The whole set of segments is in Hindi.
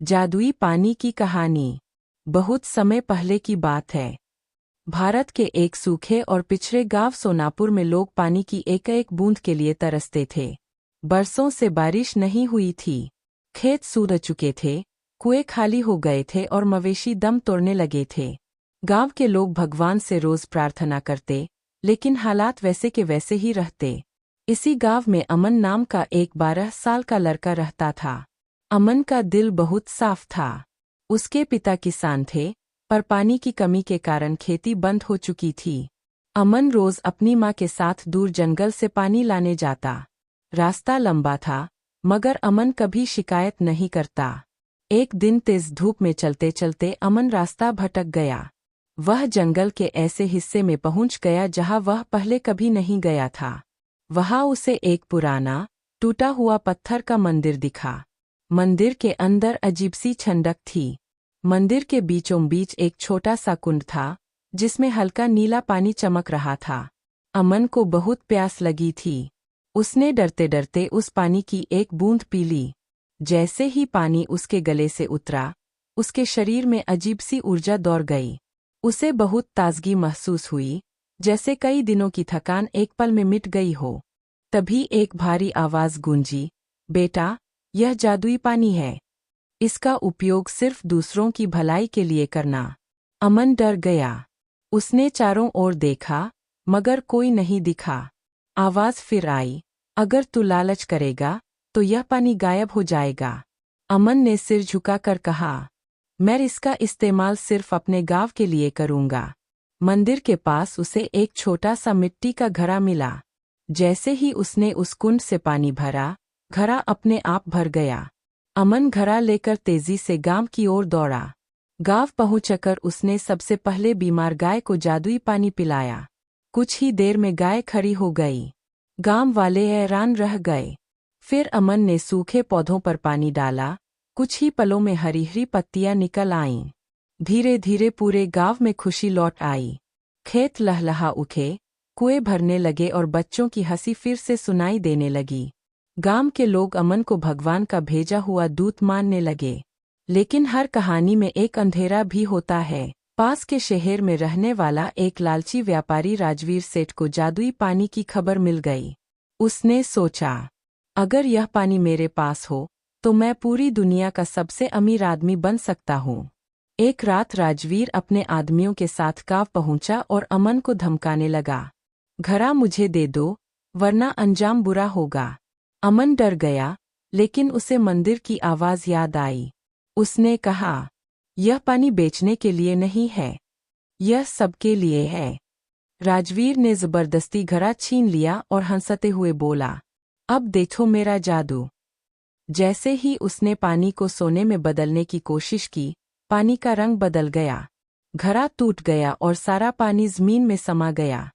जादुई पानी की कहानी। बहुत समय पहले की बात है। भारत के एक सूखे और पिछड़े गांव सोनापुर में लोग पानी की एक एक बूंद के लिए तरसते थे। बरसों से बारिश नहीं हुई थी। खेत सूख चुके थे, कुएं खाली हो गए थे और मवेशी दम तोड़ने लगे थे। गांव के लोग भगवान से रोज प्रार्थना करते, लेकिन हालात वैसे के वैसे ही रहते। इसी गांव में अमन नाम का एक 12 साल का लड़का रहता था। अमन का दिल बहुत साफ था। उसके पिता किसान थे, पर पानी की कमी के कारण खेती बंद हो चुकी थी। अमन रोज अपनी माँ के साथ दूर जंगल से पानी लाने जाता। रास्ता लंबा था, मगर अमन कभी शिकायत नहीं करता। एक दिन तेज धूप में चलते चलते अमन रास्ता भटक गया। वह जंगल के ऐसे हिस्से में पहुंच गया जहां वह पहले कभी नहीं गया था। वहां उसे एक पुराना, टूटा हुआ पत्थर का मंदिर दिखा। मंदिर के अंदर अजीब सी ठंडक थी। मंदिर के बीचों बीच एक छोटा सा कुंड था, जिसमें हल्का नीला पानी चमक रहा था। अमन को बहुत प्यास लगी थी। उसने डरते डरते उस पानी की एक बूंद पी ली। जैसे ही पानी उसके गले से उतरा, उसके शरीर में अजीब सी ऊर्जा दौड़ गई। उसे बहुत ताजगी महसूस हुई, जैसे कई दिनों की थकान एक पल में मिट गई हो। तभी एक भारी आवाज गूंजी, बेटा, यह जादुई पानी है। इसका उपयोग सिर्फ दूसरों की भलाई के लिए करना। अमन डर गया। उसने चारों ओर देखा, मगर कोई नहीं दिखा। आवाज फिर आई, अगर तू लालच करेगा, तो यह पानी गायब हो जाएगा। अमन ने सिर झुकाकर कहा, मैं इसका इस्तेमाल सिर्फ अपने गांव के लिए करूंगा। मंदिर के पास उसे एक छोटा सा मिट्टी का घड़ा मिला। जैसे ही उसने उस कुंड से पानी भरा, घड़ा अपने आप भर गया। अमन घड़ा लेकर तेजी से गांव की ओर दौड़ा। गांव पहुंचकर उसने सबसे पहले बीमार गाय को जादुई पानी पिलाया। कुछ ही देर में गाय खड़ी हो गई। गांव वाले हैरान रह गए। फिर अमन ने सूखे पौधों पर पानी डाला। कुछ ही पलों में हरी हरी पत्तियां निकल आईं। धीरे धीरे पूरे गांव में खुशी लौट आई। खेत लहलहा उठे, कुएं भरने लगे और बच्चों की हंसी फिर से सुनाई देने लगी। गांव के लोग अमन को भगवान का भेजा हुआ दूत मानने लगे। लेकिन हर कहानी में एक अंधेरा भी होता है। पास के शहर में रहने वाला एक लालची व्यापारी राजवीर सेठ को जादुई पानी की खबर मिल गई। उसने सोचा, अगर यह पानी मेरे पास हो, तो मैं पूरी दुनिया का सबसे अमीर आदमी बन सकता हूँ। एक रात राजवीर अपने आदमियों के साथ गांव पहुंचा और अमन को धमकाने लगा, घड़ा मुझे दे दो, वरना अंजाम बुरा होगा। अमन डर गया, लेकिन उसे मंदिर की आवाज याद आई। उसने कहा, यह पानी बेचने के लिए नहीं है, यह सबके लिए है। राजवीर ने जबरदस्ती घड़ा छीन लिया और हंसते हुए बोला, अब देखो मेरा जादू। जैसे ही उसने पानी को सोने में बदलने की कोशिश की, पानी का रंग बदल गया। घड़ा टूट गया और सारा पानी जमीन में समा गया।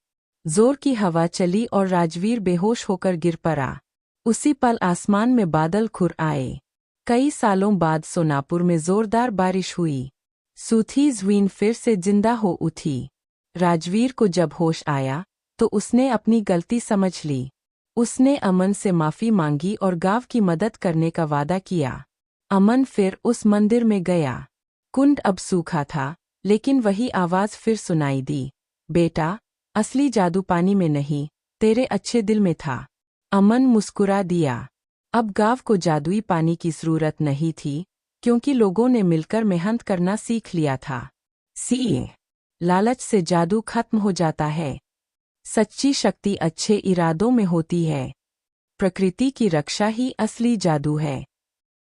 जोर की हवा चली और राजवीर बेहोश होकर गिर पड़ा। उसी पल आसमान में बादल घुर आए। कई सालों बाद सोनापुर में जोरदार बारिश हुई। सूखी ज़मीन फिर से जिंदा हो उठी। राजवीर को जब होश आया, तो उसने अपनी गलती समझ ली। उसने अमन से माफी मांगी और गांव की मदद करने का वादा किया। अमन फिर उस मंदिर में गया। कुंड अब सूखा था, लेकिन वही आवाज फिर सुनाई दी, बेटा, असली जादू पानी में नहीं, तेरे अच्छे दिल में था। अमन मुस्कुरा दिया। अब गांव को जादुई पानी की जरूरत नहीं थी, क्योंकि लोगों ने मिलकर मेहनत करना सीख लिया था। लालच से जादू खत्म हो जाता है। सच्ची शक्ति अच्छे इरादों में होती है। प्रकृति की रक्षा ही असली जादू है।